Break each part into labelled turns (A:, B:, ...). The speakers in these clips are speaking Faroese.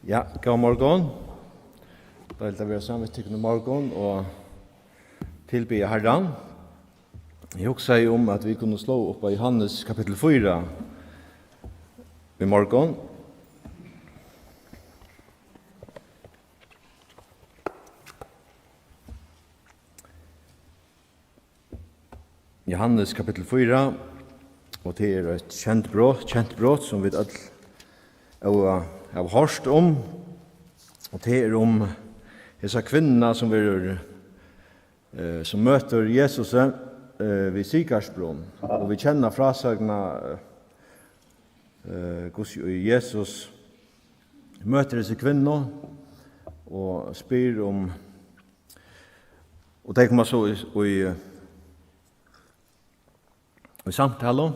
A: Ja, god morgen. Da vil vi sammen til morgen og tilbe Herren. Jeg husker om at vi kunne slå opp i Johannes kapittel 4 i morgen. Johannes kapittel 4, og det er et kjent brott som vi har hørt om, og det er om disse kvinnerne som møter Jesus ved Sikarsbron, og vi kjenner frasagna hvordan Jesus møter disse kvinnerne og spyr om, og det kommer så i samtalen,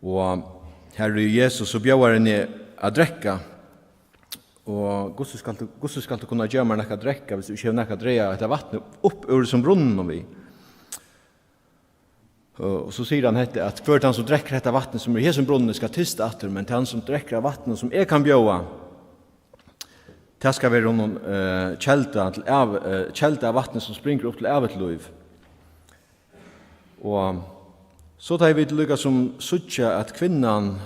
A: og her er Jesus og bjør henne å drekke, og hvordan skal du kunne gjøre meg noe å drekke hvis du ikke har noe å dreie etter vattnet opp ur som brunnen om vi? Og så sier han at hver han som drekker etter vattnet som er her som brunnen skal tiste etter, men til han som drekker vattnet som jeg kan bjøre, det skal være noen kjelda av vattnet som springer opp til evet liv. Og så tar vi til lykka som suttja at kvinnan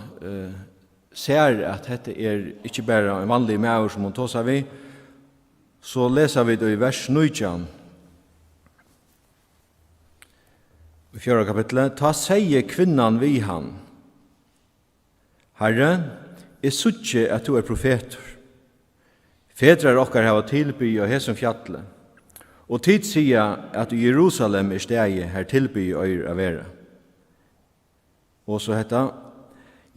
A: ser at dette er ikke bare en vanlig maur som hun tåser vi, så leser vi det i vers 19. I 4. kapitlet, ta sier kvinnan vi han, Herre, jeg suttje at du er profeter. Fedrar okkar hava tilby og hesum fjallet, og tid sier at i Jerusalem er stegi her tilby og er av vera. Og så hetta,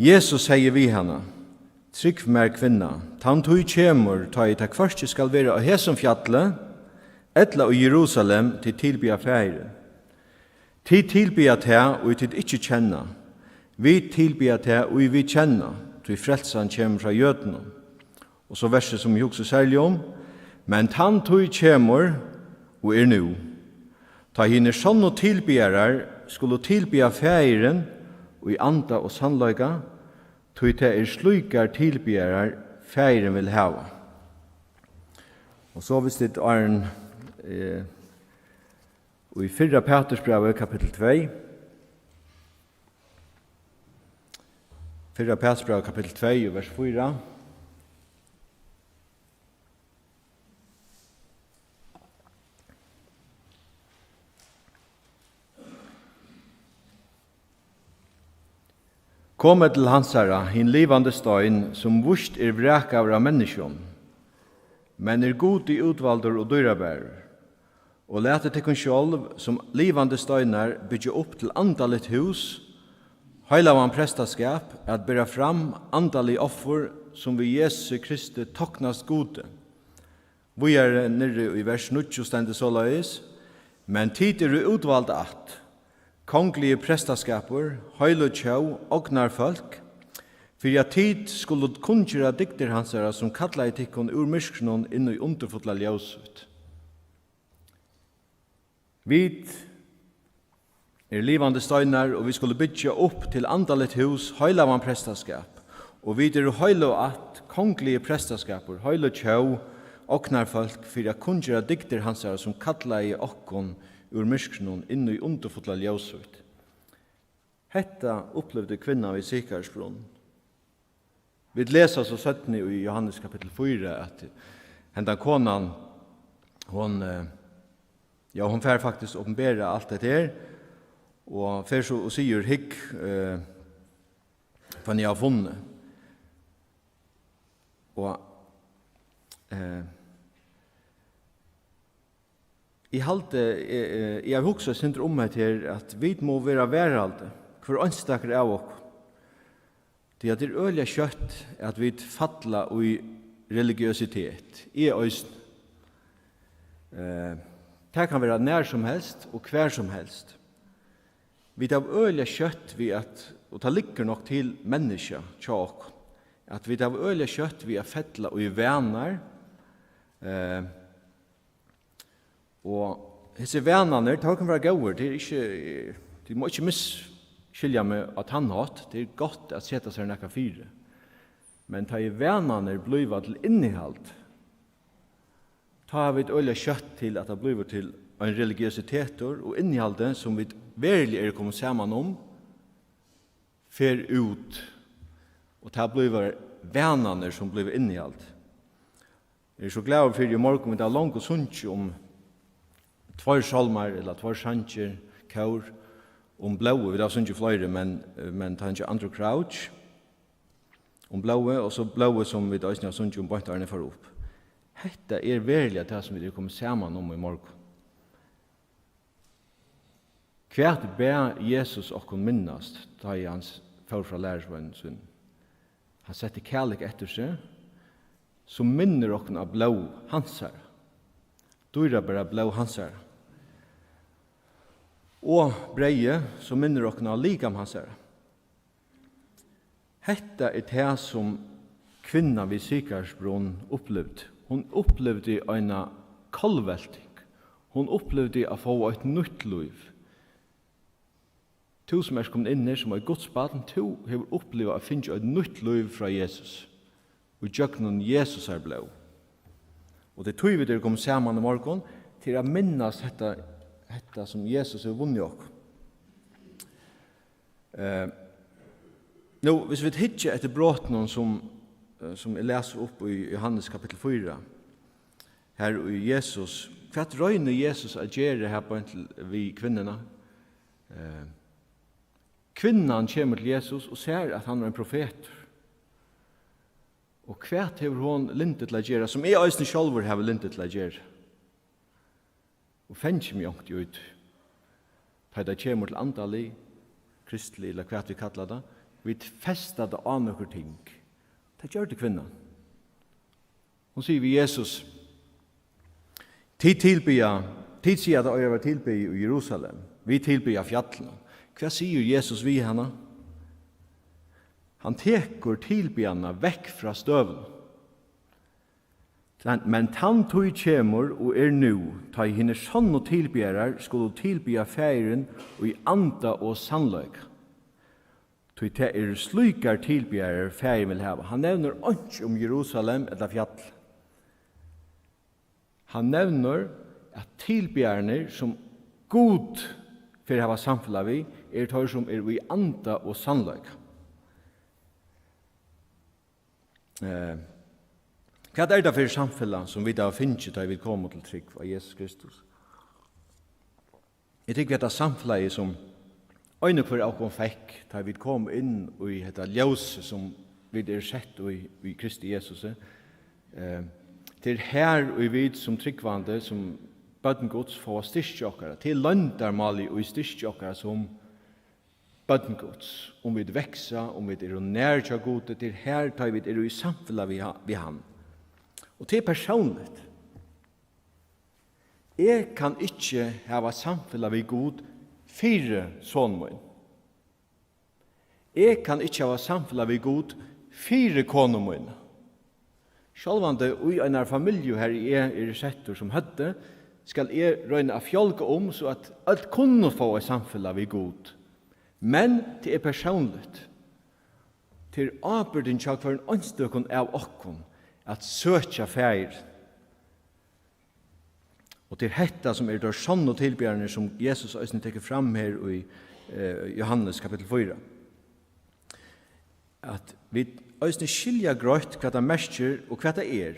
A: Jesus sier vi henne, trygg mer kvinna, tan tog kjemur, ta i takk først skal være av hesum fjallet, etla i Jerusalem til tilby av feire. Tid tilby av te, og tid ikkje kjenna. Vi tilby av te, og vi kjenna, til frelsan kjemur fra jødene. Og så verset som vi hukser særlig om, men tan tog kjemur, og er nu. Ta henne sånn og tilbyarar, skulle tilbya feiren, og i anda og sannløyga, tog det er slukar tilbyarar feiren vil hava. Og så hvis det er en og i 4. Petersbrevet kapittel 2, 4. Petersbrevet kapittel 2, vers 4, Komme til hansara, hin livande støyn, som vurst er vreka av menneskjon, men er god i utvalder og dyrabærer, og lete til kun sjolv som livande støynar bygge opp til andalit hus, heilavan prestaskap, at bæra fram andalig offer som vi Jesu Kristi toknast gode. Vi er nere i vers 9 stendet såleis, men tid er utvalgt at, konglige prestaskaper, høylo tjau, ognar folk, for at tid skulle kunngjøre dikter hansara som kallar i tikkun ur myskron inn i underfotla ljósut. Vi er livande støynar, og vi skulle bytja opp til andalit hus, høylavan prestaskap, og vi er høylo at konglige prestaskaper, høylo tjau, ognar folk, for at kunngjøre dikter hansara som kallar i okkon ur myskron inn i underfotla ljósut. Hetta opplevde kvinna vid Sikarsbron. Vi leser så 17 i Johannes kapittel 4 at hendan konan, hon fer faktisk åpenbæra alt det her, og fer så og sier hikk for ni har funnet. Og jeg har hukset synder om meg til at vi må være væralde, hver ønstakker av oss. Det er øyelig kjøtt at vi fattler i religiøsitet, i øysten. Det kan være nær som helst og hver som helst. Vi tar øyelig kjøtt ved at, og det ligger nok til mennesker, tjåk, at vi tar øyelig kjøtt ved at fattler i venner, og disse vennerne, det kan være gode, de må ikke misskilja med at han hatt, det er godt at sette seg nekka fire. Men ta i vänarna bliva till innehåll. Ta vi ett öliga kött till att det blir till en religiositet och innehållet som vi verkligen kommer samman om fer ut och ta blir vänarna som blir innehållet. Jag är så glad för i morgon med det långt och sunt om två salmar eller två sanger, kör om blåa, vi har sunt flera men tar inte andra crouch om blåa och så blåa som vi då har sunt om båtarna för upp. Detta verkligen det som vi kommer samman om i morgon. Kvärt ber Jesus och minnast ta i hans för från lärsvännen sin. Han sätter kärlek efter sig som minner oss av blå hansar. Dyra bara blå hansar. Og breie som minner oss av likam hansar. Hetta det som kvinnan vid Sikarsbron upplevde. Hon upplevde en kolvelting. Hon upplevde å få et nytt liv. To som kommet inn som er Guds barn, to har opplevd å finne et nytt liv fra Jesus. Og jøkken Jesus blå. Og det tog vi der kom sammen i morgen til å minnes dette som Jesus har vunnet oss. Nå, hvis vi hittar etter brotten som jeg leser opp i Johannes kapittel 4, her i Jesus, hva røyner Jesus å gjøre her på vi kvinnerna? Kvinnan kommer til Jesus og ser at han er en profet. Og hva har hun lintet til å gjøre, som jeg også selv har lintet til å gjøre? Og finner meg ikke ut. Da det kommer til antallig, kristelig, eller hva vi kallar det, vi festar det av noen ting. Det gjør det kvinnan. Hun sier vi Jesus, tid sier at det var tilby i Jerusalem, vi tilby av fjallene. Hva sier Jesus vi henne? Han teker tilbyarna vekk fra støven. Men han tog kjemur og nu, ta i henne sånn og tilbyrar, skulle tilbya feiren og i anda og sannløk. Tog det slukar tilbyrar feiren vil hava. Han nevner ikke om Jerusalem eller fjall. Han nevner at tilbyarne som god for å hava samfunnet vi, tar som i anda og sannløk. Hva det for samfunnet som vi da finner da vi kommer til trygg av Jesus Kristus? Jeg tykker at det samfunnet som øyne for å fikk da vi kom inn i dette ljøse som vi sett i Kristi Jesus. Til her og vi som tryggvande, som bøtten Guds får styrke okkara, til løndarmali og styrke okkara som bøtten Guds, om vi veksa, om vi nær til Gud, til her tar vi i samfunnet vi han. Og til personligt. Jeg kan ikke hava samfunnet vi Gud fire sånn min. Jeg kan ikke hava samfunnet vi Gud fire koner min. Sjálvande i en familie her i settur som høtte, skal jeg røyne av fjolke så at alt kunne få et samfunnet vi god. Men det personligt. Til arbeidin tjak for en åndsdøkken av okkon at søtja feir. Og til hetta som der sånn og tilbjørne som Jesus også teker fram her i Johannes kapittel 4. At vi også skilja grøtt hva det mestjer og hva det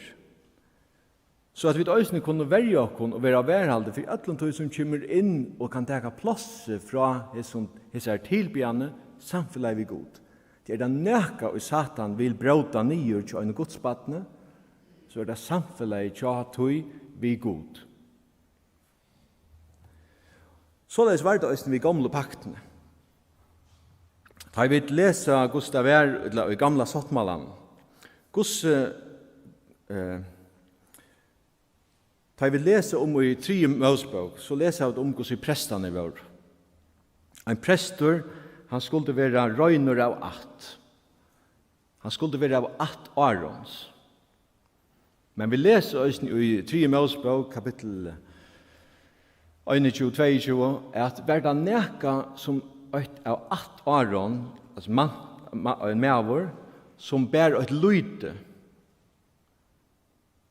A: Så at vi også kunne verja okkon og være værhalde for alle de som kommer inn og kan teka plass fra hese tilbjørne samfunnet vi god. Det det nøka og Satan vil bråta nyer til en godspattene, så det samfunnet tja tøy vi god. Således var det også vi gamle paktene. Da vi lesa Gustav i gamla Sottmalan, da vi lesa i 3 Mosebok, så lesa vi om hvordan prestene var. En prestor, han skulle være røyner av 8. Han skulle være av 8 Arons. Men vi leser i 3 Mosebok, kapittel 21-22, at verda neka som av 8 Aron, altså en mavor, som bär ett lyte,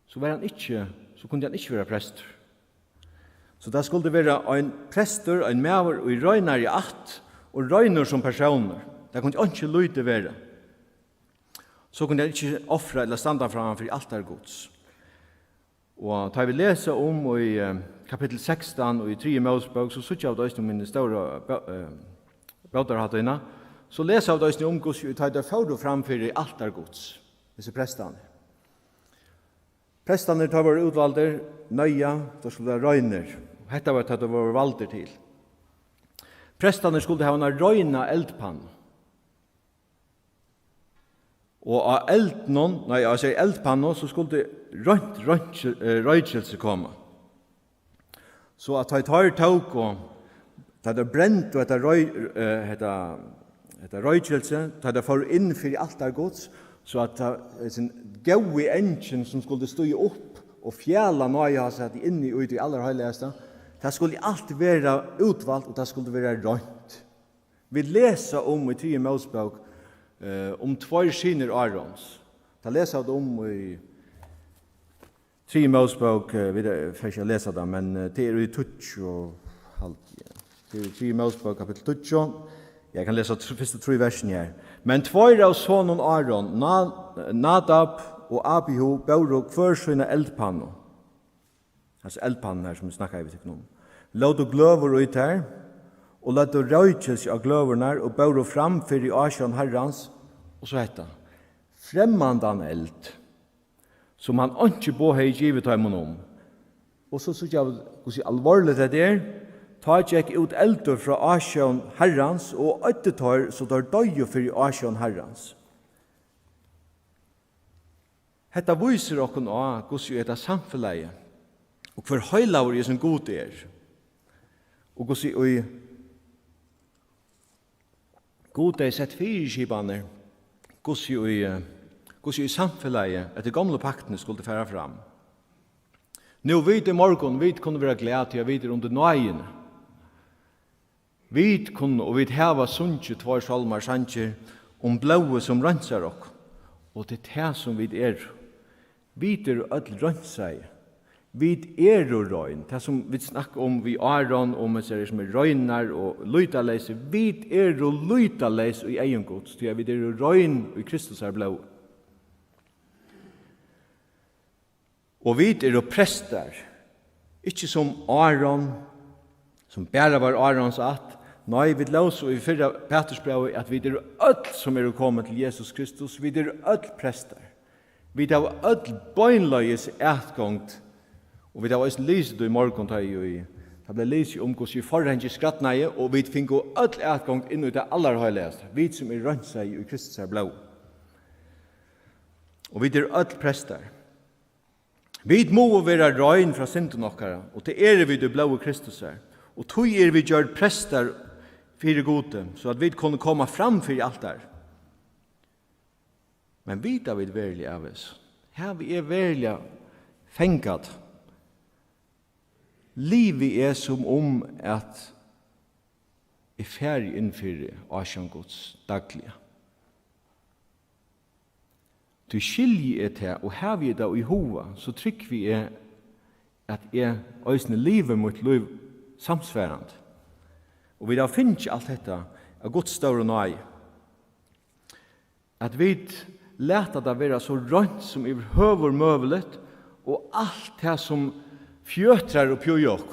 A: så kunde han ikke være prester. Så det skulle være en prester, en maver, og i røyner i att, og røyner som personer. Det kunne ikke lyte være. Så kunne han ikke offre eller standa fram for alt er gods. Og da vi leser om i kapittel 16 og i 3 Mosebok, så sier jeg av det som mine store bøterhattene, så leser jeg av det som om gods, og da er for fram for alt er gods, disse prestene. Prestene tar våre utvalder, nøya, da skulle det røyner. Hetta var det var valder til. Prestene skulle ha en røyna eldpann. Og av eldpanna så skulle det røykelse komme. Så at jeg tar tåk og det er brent og etter røykelse, det får inn for alt er gods, så at det er en gøy engine som skulle stå opp og fjæla nøye seg inn i ut i aller heiligste, det skulle alt være utvalgt og det skulle være røynt. Vi leser om i 3 Mosebok om 2 skiner Arons. Det leser jeg om i 3 Mosebok, vi får ikke lese det, men det er i 2 og halvt. Det er i 3 Mosebok kapittel 2. Jeg kan lese første 3 versen her. Men 2 av sonen Aron, Nadab og Abihu, bør hver sine eldpanno. Altså eldpannen her som vi snakker i vet ikke noe. Låt du gløver ut her, og låt du røykes av gløverne, og bør framfyr i Asjon herrans, og så heter fremmandan eld, som han ikke på hei givet ham om. Og så synes jeg hvordan alvorlig det er, ta ikke ut eldur fra Asjon herrans, og øttetar så tar døye for i Asjon herrans. Hetta viser okken av hvordan er det samfunnet, og for høylaver er som god er, og hvordan god er sett fyrkibane, hvordan i samfunnet at de gamle paktene skulle fære fram. Nå vid i morgen, vi kunne være glede til å vite under nøyene. Vi kunne, og vi hava sunnkje 2 salmer sanger om blåe som rønser oss, og det er det som vi er. Vi er ødel rønser. Vi er og røyn. Det som vi snakker om vi Aron, om vi ser som er røyner og lytaleise. Vi er og lytaleise i egen gods, til vi er og røyn og Kristus er blå. Og vi er og prester, ikke som Aron, som bare var Arons att. Nei, vi låser i 4 Petersbrevet at vi er ødel som er kommet til Jesus Kristus. Vi er ødel prester. Vi har ødel bøgnløyes etgångt. Og vi har også lyset i morgen, det ble lyset om hvordan vi forhånd i skrattnøye, og vi finner ødel etgångt inn i det aller høyligste. Vi som er rønt seg i Kristus er blå. Og vi er ødel prester. Vi må være røyn fra synden okkara, og til vi det blå Kristus er. Og tog vi gjør prester for gode, så at vi kunne komme fram for alt der. Men vi da vi verlig av oss. Her vi er verlig fengat. Livet er som om at er ferdig innfyrir Asjongods dagliga. Du skiljer er til, og her vi er da i hova, så trykk vi er at er òsne livet mot liv samsværande. Og vi da finner ikke alt dette av Guds større nøye. At vi leta det være så rønt som i høver møvelet, og alt det som fjøtrar og pjøjok.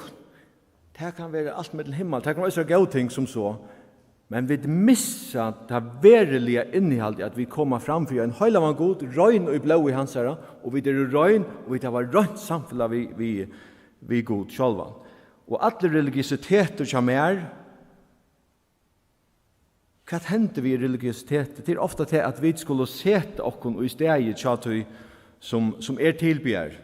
A: Det kan være alt med til himmel, det kan også være gode ting som så. Men vi missa det verilige innholdet at vi kommer fram for en høylavan god, røyn og blå i hans herre, og vi er røyn, og vi tar rønt samfunnet vi god sjálvan. Og alle religiositeter som hva hender vi i religiositet? Det er ofte til at vi skulle sette okken og i stedet tjatøy som tilbyr.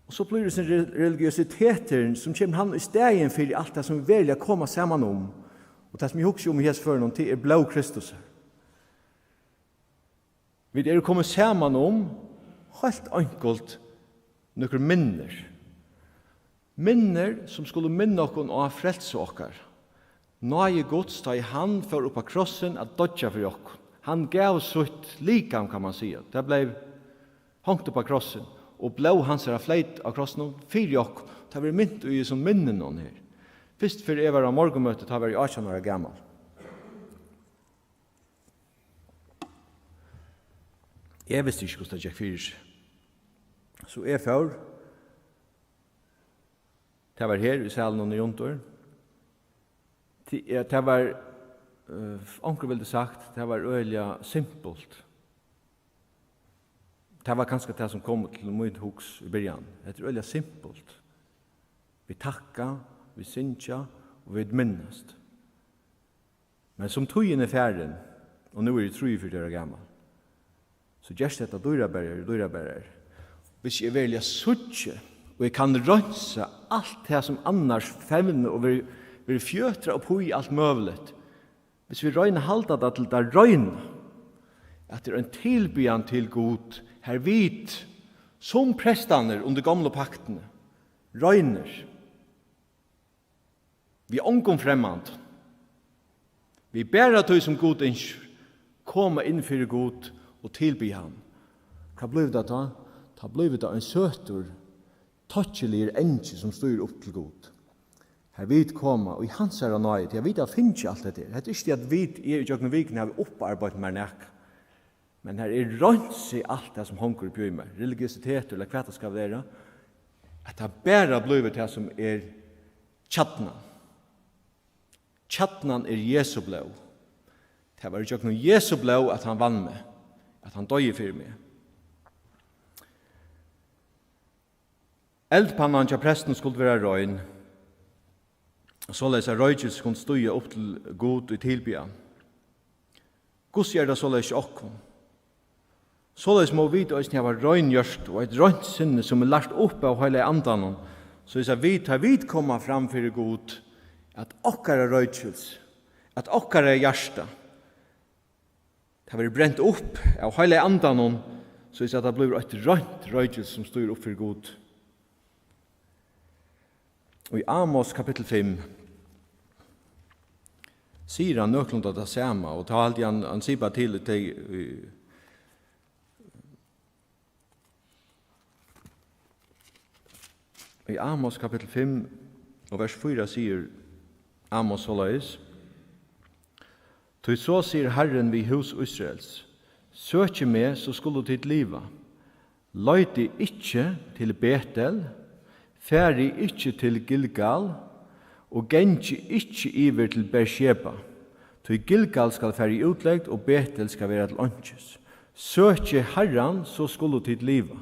A: Og så blir det sånn religiositeter som kommer han i stedet for alt det som vi velger å komme sammen om. Og det som jeg husker om i hesføren til blå Kristus. Vi er kommet sammen om helt enkelt noen minner. Minner som skulle minne okken og frelse okker. Nøye gods da i han for oppa krossen at dodja for okken. Han gav sitt likam, kan man säga. Det blev hongt upp av krossen. Og blå hans fleit av krossen fyrir okk. Det var mynt i som minnen någon her. Først for jeg var av morgenmøtet, det var jeg 18 år gammal. Jeg visste ikke hvordan det gikk fyrir seg. Så jeg får, det var her i salen under Jontor. Det var, onker ville sagt, det var øyelig simpelt. Det var kanskje det som kom til mitt hus i början. Det er øyelig simpelt. Vi takka, vi synsja, og vi minnast. Men som tøyen er ferden, og nå er jeg 43 år gammal, så gjørs dette dyrabærer. Hvis jeg velger suttje, og jeg kan rønsa alt det som annars fevner, og vi fjøtra opp i alt møvlet, hvis vi røyner halda det til det røyner, at det er en tilbyan til god, her vit, som prestaner under gamle paktene, røyner, vi omkom fremmand, vi bærer tøy som god innskjør, koma inn fyrir god og tilby han. Hva blev det da? Da blev det en søtur, tøtjelir engje som styr opp til god. Her vit koma, og i hans er han nøyd, jeg vet at finnes ikke alt det der. Det er ikke at vi i jøkken viken har vi opparbeidt med nek. Men her er rønt i alt det som honker på meg, religiositet eller hva det skal være, at det bare blev det som er tjattnan. Tjattnan er Jesu blå. Det var ikke noe Jesu blå at han vann med, at han døg for meg. Eldpannan til presten skulle være røyn, såleis er røyjus kunne støye opp til god i tilbya. Gos gjør det såleis okkom. Såleis må vi også ha røyngjørst og et røynt sinne som er lagt opp av hele andan, så hvis vi tar vidt komme fram for god, at okkar er røyjus, at okkar er hjärsta, det har vært brent opp av hele andan, så hvis det blir et røynt røyjus som styr opp for god. Og i Amos kapittel 5 sier han nøklund av det samme, og ta alltid han sier bare til det i Amos kapittel 5 og vers 4 sier Amos såleis: «Til så sier Herren vi hus Israels, søkje med så skulle ditt liva, løyti ikkje til Betel, færi ikkje til Gilgal, og gengje ikkje iver til Bersheba. Til Gilgal skal færi utleggt, og Betel skal være til åndsjes. Søkje Herren, så skulle ditt liva.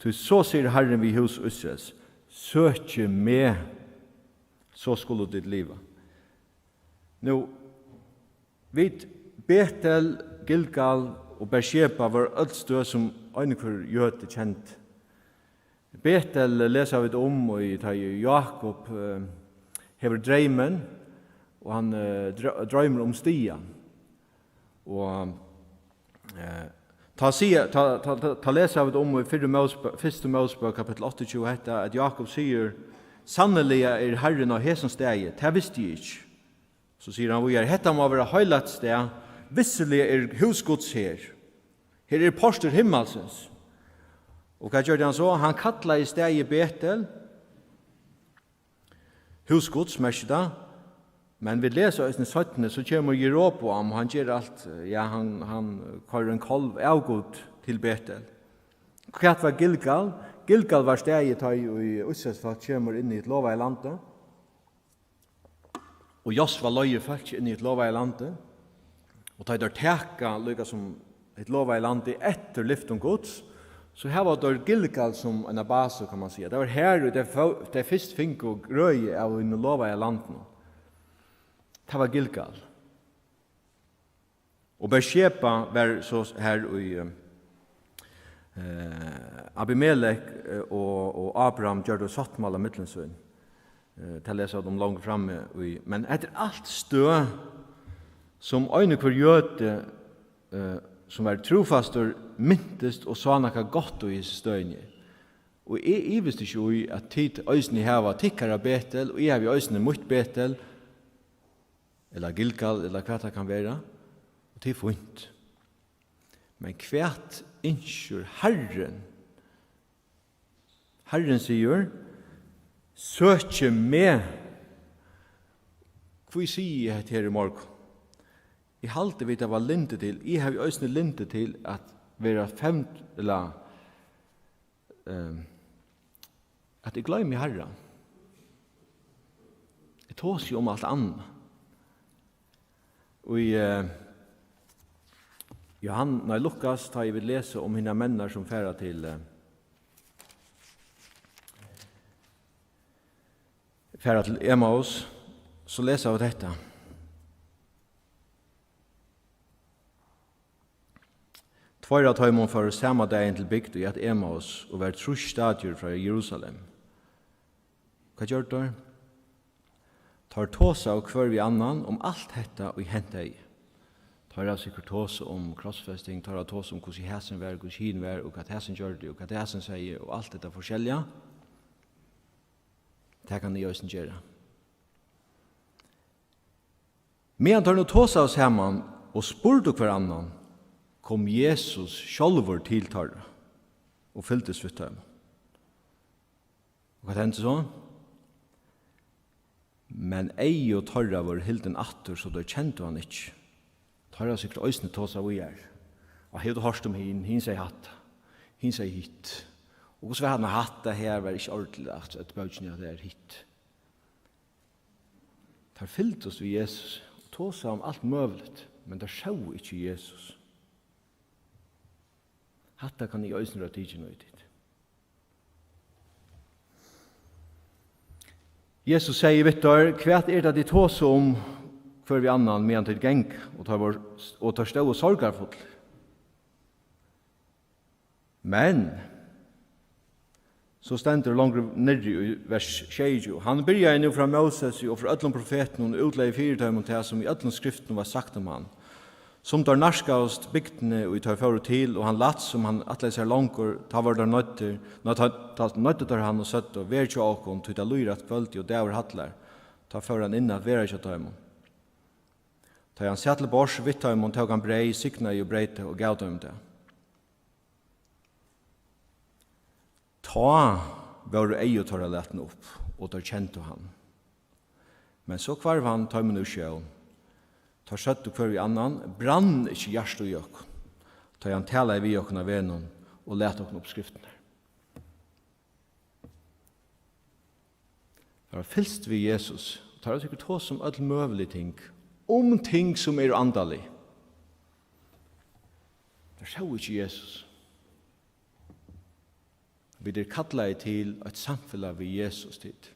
A: Til så sier Herren vi hos Israels, søkje med, så skulle ditt liva. Nå, vid Betel, Gilgal og Bersheba var alt stød som øynekvar gjøte kjent. Betel leser vi om, og Jakob hever dreimen, og han drømmer om stian. Og ta leser vi om i 1. Mosebok kapittel 28, at Jakob sier, «Sannelig er Herren av hesen steg, det visste jeg ikke.» Så sier han, «Hetta må være høylagt steg, visselig er husgods her. Her er poster himmelsens.» Og hva gjør han så? Han kattlet i steg i Betel, husgods, merkda, men vi leser i 17, så kommer Jeroboam, han gjør alt, han kører en kolv av god til Betel. Hva var Gilgal? Gilgal var steg i Israelsfolk kommer inn i et lova i landet, og Josva løyer folk inn i et lova i landet, og tar der teka, lykka som et lova i landet etter lyft om gods, så her var det Gilgal som en base, kan man si. Det var her det først fikk og grøye av en lova i landet. Det var Gilgal. Og Bersheba var så her i Abimelech og Abraham gjør det sattmål av Midtlandsøen. Til å lese dem langt fremme. Men etter alt stø som øyne kvar gjøte som var trofastor, myntest og sa noe godt i støyne. Og jeg visste ikke at tid øysene hava tikkere Betel, og jeg har øysene mot Betel, eller Gilgal, eller hva det kan være. Og det fint. Men kvært innskjur Herren. Herren sier, søkje med. Hvor sier jeg her i morgen? Jeg halte vidt jeg var linte til. Jeg har jo også linte til at være femt, eller at jeg glemmer Herren. Jeg tås jo om alt annet. Og i Johanna Lukas tar jeg vil lese om henne menner som færer til Emmaus, så leser jeg dette. Tvøyre tar man for samme dagen til bygd i et Emmaus og vært trusstadier fra Jerusalem. Hva gjør det? Tar tåsa og hver vi annan om alt dette og hente i. Tar jeg sikkert tåsa om krossfesting, tar jeg tåsa om hvordan hæsen var, hvordan hin var, og hva hæsen gjør det, og hva hæsen sier, og alt dette forskjellige. Det kan jeg også gjøre. Men tar nå tåsa oss hjemme og spurte hver annan, kom Jesus sjálvur til tarra og fylltes vidt dem. Og hva hendte så? Men ei og tarra var hilden atter, så da kjente han ikke. Tarra sikkert øysene tåsa vi er. Og hei du hørst om hin sier hatt, hin sier hit. Og hvordan var han hatt det her, var ikke ordentlig at bøtjen det er hit. Tar fylltes vi Jesus, og tåsa om alt møvlet, men det sjå ikke Jesus. Hatta kan jeg øysene rett ikke nøy dit. Jesus sier, Vittar, hva er det de tås om før vi annan medan til geng og tar stå og sorgarfull? Men, så stender langt nere i vers 20. Han byrjar nu fra Moses og fra öllum profeten og utleie fyrtøymon til som i öllum skriften var sagt om han. Som tar narskaust bygdene og tar for til, og han latt som han atleis er langer, ta var der nøtter tar han og søtt og ver ikke åkon, til det lyr at kvöldi og dæver hattler, ta for han inna at vera ikke tøymon. Ta han sett til bors, vitt tøymon, tog han brei, sikna i og breite og gav tøym det. Ta var ei og tar letten opp, og der kjente han. Men så kvarv han tøymon ur sjøen, tar søtt og hver i annan, brann ikke hjertet i oss. Tar han tala i vi oss av vennen og let oss opp skriften her. Det var fylst vi Jesus, tar han sikkert hos om alle møvelige ting, om ting som er andalig. Det så ikke Jesus. Vi er kallet til et samfunn vi Jesus tid.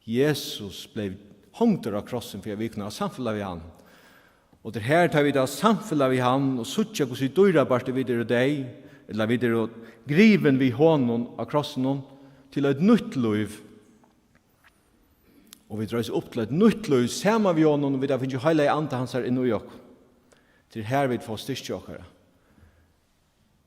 A: Jesus ble hongter av krossen for vi kunne ha samfunn vi han. Og det her tar vi da samfunnet vi han, og suttja hos vi døyra bare videre deg, eller videre griven vi hånden av krossen til et nytt liv. Og vi drar oss opp til et nytt liv, sammen vi hånden, og vi da finner hele andre hans her inne i oss. Til her vi får styrke oss.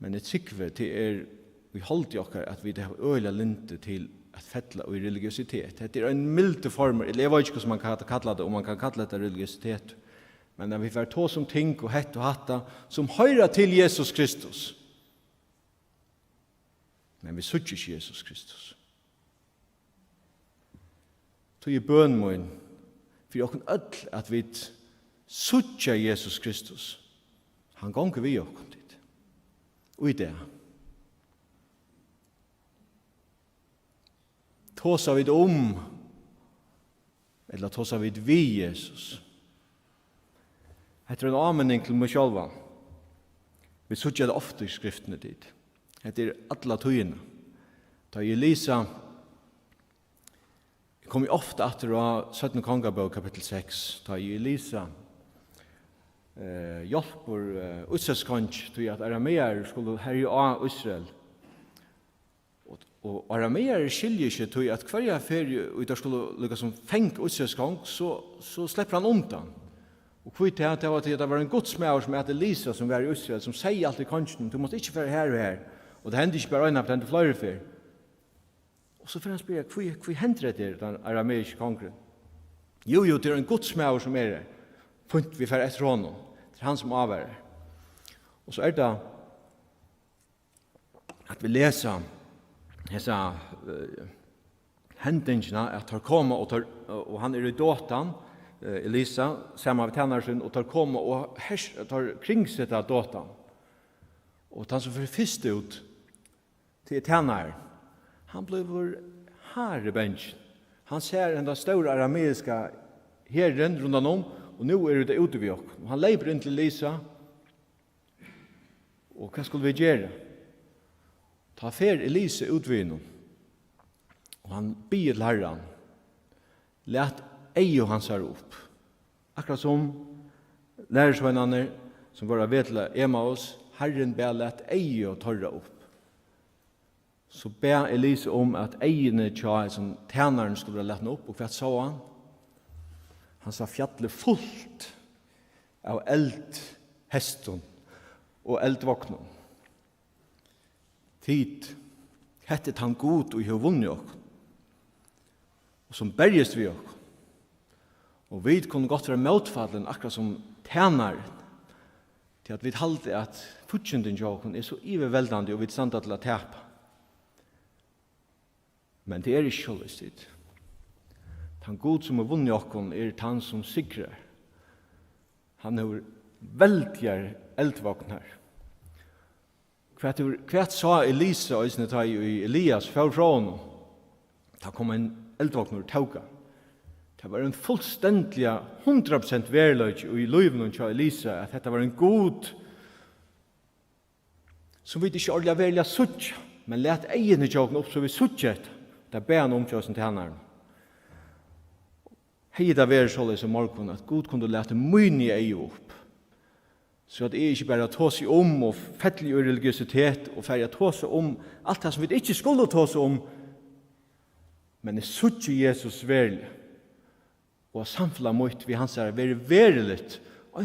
A: Men det sikker til vi holdt i oss at vi har øyla linte til at fettla og religiøsitet. Det er en milde form, eller jeg vet ikke hvordan man kan kalla det, om man kan kalla det religiøsitet. Men når vi får ta som ting og hett og hatta som høyrer til Jesus Kristus. Men vi søtter ikke Jesus Kristus. Så er bøn min for åkken ødel at vi søtter Jesus Kristus. Han gonger vi åkken dit. Og i det. Tåsa vi om eller tåsa vi Jesus. Det er en anmenning til meg sjálva. Vi søtter det ofte i skriftene dit. Det er alle tøyene. Da Elisa kom jeg ofte etter av 17. kongabok kapittel 6. Da Elisa hjelper Israelskonj til at arameer skulle herje av Israel. Og arameer skiljer ikke til at hver ferie og der skulle lykke som fengt Israelskonj, så slipper han undan. Og kvitt det var til at det var en godsmauer som heter Lisa, som var i Israel, som sier alltid konsten, du måtte ikke være her og her. Og det hendte ikke bare øynene, det hendte flere fyr. Og så får han spørre, hva hender det til den arameiske kongren? Jo, det er en godsmauer som er her. Funnet vi for etter honom. Det han som avværer. Og så det at vi leser disse hendingene, at tar komme og han i dåtan, Elisa, sammen med tennarsyn, og tar komme og tar kringsetta dåtan. Og han som først ut til tennar, han blir her i benchen. Han ser den stora arameiska herren rundt om, og nu det ute vi oss. Han leiper inn til Elisa, og hva skulle vi gjøre? Ta fer Elisa utvinnom, og han bier til herren, let eio hans her opp. Akkurat som lærersvennerne som var ved til Emmaus, herren ber let eio torra opp. Så ber Elisa om at eiene tja som tænaren skulle lette opp, og hva sa han? Han sa fjallet fullt av eldhesten og eldvoknen. Tid hettet han god og har vunnet oss, og som bergest vi oss. Og vi kunne godt være motfallen akkurat som tænaren, til at vi halte at fortjenden til så iverveldende, og vi standa til å tepa. Men det ikke sjølvestid. Han god som har vunnet okken han som sikrer. Han har veldjer eldvåknar. Hva sa Elisa og i Elias før fra honom? Da kom en eldvåknar tauka. Det var en fullständig 100% verløg i løyven til Elisa at dette var en god som vi ikke ordentlig velja suttja, men let eiene tjåken opp så vi suttja etter. Det ber han om tjåsen til henne. Hei det vært så i morgen at Gud kunne lete mye eie opp. Så at jeg ikke bare tar seg om og fettelig i religiøsitet og ferdig tar seg om alt det som vi ikke skulle ta seg om, men jeg suttje Jesus verlig. Og samfunnet mot vi hans er veldig verilig.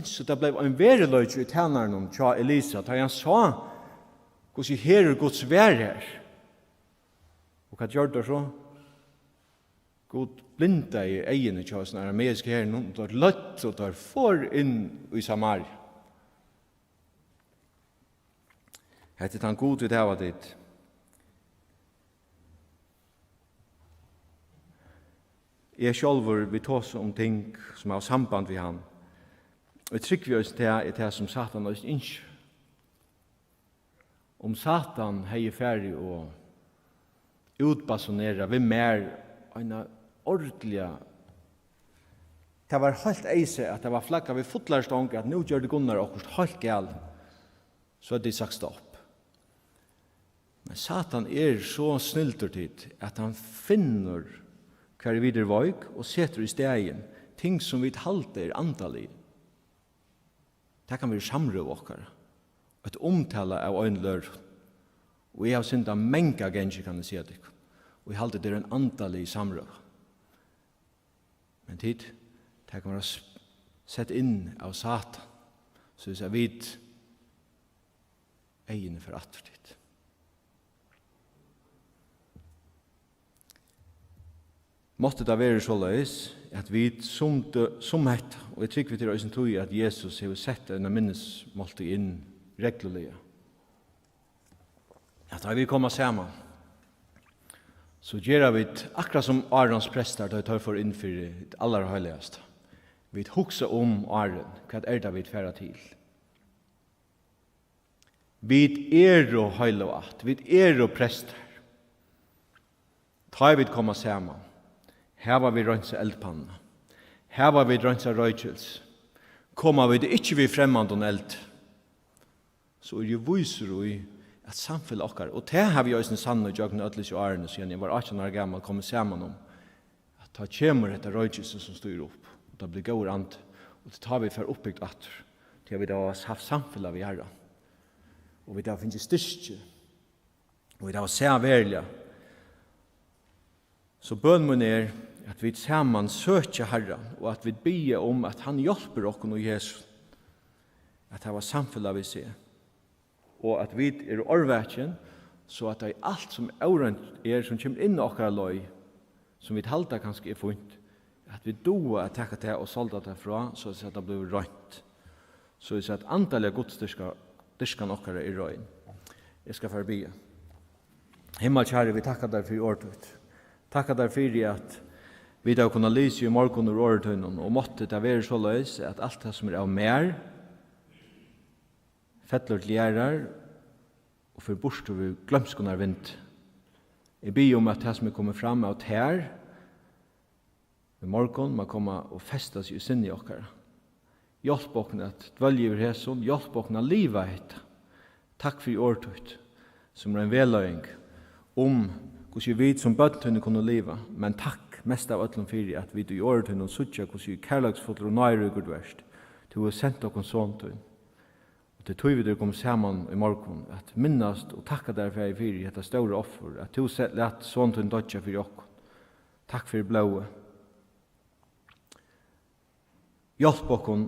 A: Så det ble en veriløg i tjeneren om tja Elisa, da han sa hvordan her er Guds vær her. Og hva gjør det så? God blinda i egene tja sånne arameiske her, noen tar løtt og tar for inn i Samaria. Hette han god ut av ditt. Jeg sjálfur vi tås om ting som har samband med han. Og jeg trykker vi oss til det som Satan oss ikke. Om Satan hei ferdig og utbasonera vi mer en ordentliga. Det var helt eise at det var flagga vi fotlarstång at nu gjør det gunnar okkurst helt gal. Så det sagt stopp. Men Satan så sniltur tid at han finner hver videre vøyk og setter i stegen ting som vi halte antallig. Det kan være samrøv okkar. Et omtale av øyn lør. Og jeg har synda menga gengi kan jeg si at det. Og jeg halte det en antallig samrøv. Men tid, det kan være sett inn av Satan. Så hvis jeg vet egene for attertid. Måtte det være så løs at vi som hett, og jeg trykker vi til oss tog at Jesus har sett en minnesmålte inn reglulige. At da vi kommer sammen, så gjør vi akkurat som Arons prester, da vi tar for inn for det aller høyligste. Vi hukser om Aron, hva det vi færer til. Vi og høyligast, vi og prester. Da vi kommer sammen, her var vi rønsa eldpanna. Her var vi rønsa røykjels. Kommer vi det ikke vi fremmand og eld, så det viser vi at samfunnet okkar, og det har vi også en sann og jøgn ødelig i årene siden jeg var 18 år gammel, kom sammen om at det kommer etter røykjelsen som styr opp, og det blir god and, og det tar vi for oppbyggt atter, til vi da har haft samfunnet vi herre, og vi da finner styrke, og vi da har særverlige. Så bøn mun at vi sammen søker Herren, og at vi ber om at han hjelper oss og Jesus, at det var samfunnet vi ser, og at vi orverken, så at det alt som som kommer inn i okkara løy, som vi halda kanskje funnet, at vi doer at takka det og solda det fra, så at det blir rønt. så är att antalliga godsdyrkan okkara i røyn. Jeg skal forbya. Himmel kjære, vi takkar deg for året. Takkar deg for at vi da kunne lyse i morgen og åretøynen, og måtte det være så løs at alt det som av mer, fettler til gjerrar, og for bort vi glømskunar vind. Jeg ber om at det som kommer fram av her, i morgen, man kommer og festas i sinne i okkara. Hjelp okkene at dvelje over hæsson, hjelp okkene at livet hette. Takk for åretøyt, som en veløying om hvordan vi som bøttene kunne leve, men takk mest av øtlom fyrir at vi i åretøyne suttja hvordan kærlagsfotler og nøyrugur dverst, til å sende okkon såntøyne. Og til tog vi der kom saman i morgen, at minnast og takka der for jeg fyrir dette store offer, at du lett såntøyne dødja fyrir okkon. Takk for blåe. Hjelp okkon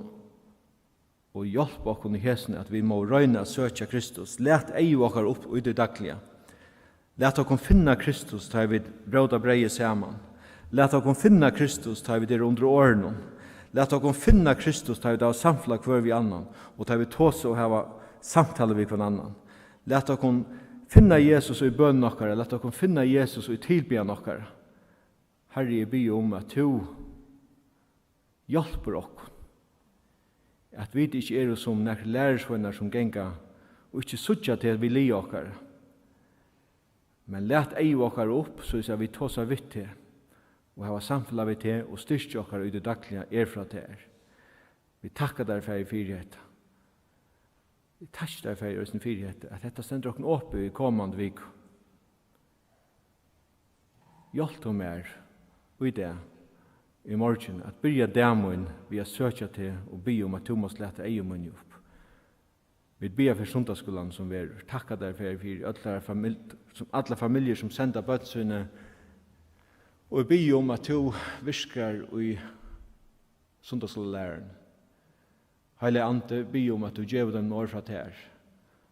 A: og hjelp okkon i hesen at vi må røyne og søkja Kristus. Let ei okkar opp i det daglige. Let okkon finna Kristus ta vi bråda breie saman. Let okkon finna Kristus ta vi der under åren. Let okkon finna Kristus ta vi da samflag hver vi annan og ta vi tåse og hava samtale vi kvann annan. Let okkon finna Jesus i bønnen okkara. Let okkon finna Jesus i tilbyan okkara. Herre, jeg ber om at du hjelper okkon. At vi ikke er som nær lærersvenner som genga og ikke suttja til at vi li okkar. Men let ei okkar opp så at vi tåsa vitt til og hava samfella vitt til og styrke okkar i det daglige fra til Vi takkar der for i fyrighet. Vi takkar der for i fyrighet at dette stender okken opp i kommande vik. Hjelp om og i det i morgen, at byrja dæmoen vi har søkja til og be om at du måste lete ei munn opp. Vi ber for sundagsskolan som vi takka der for alle familjer som sender bøtsynne og be om at du viskar i sundagsskolelæren. Heilig ante, be om at du gjev dem år fra ter,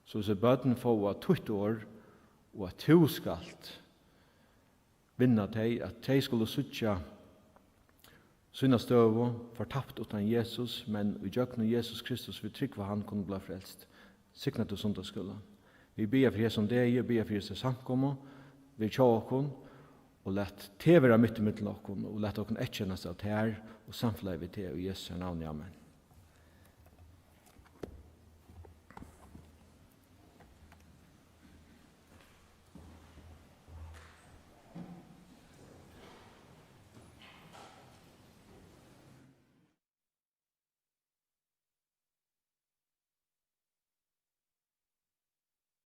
A: så bøten få av 20 år og at du skalt vinna teg, at teg skulle suttja Synna støvo, fortapt utan Jesus, men i djøkna Jesus Kristus vi trygg hva han kunne bli frelst. Sikna til sundagsskolen. Vi ber for Jesus deg, ber for Jesus samkommo, vi tjå okkon, og lett tevera mitt i middel okkon, og lett okkon etkjennast av ter, og samfleie vi til i Jesu navn, amen.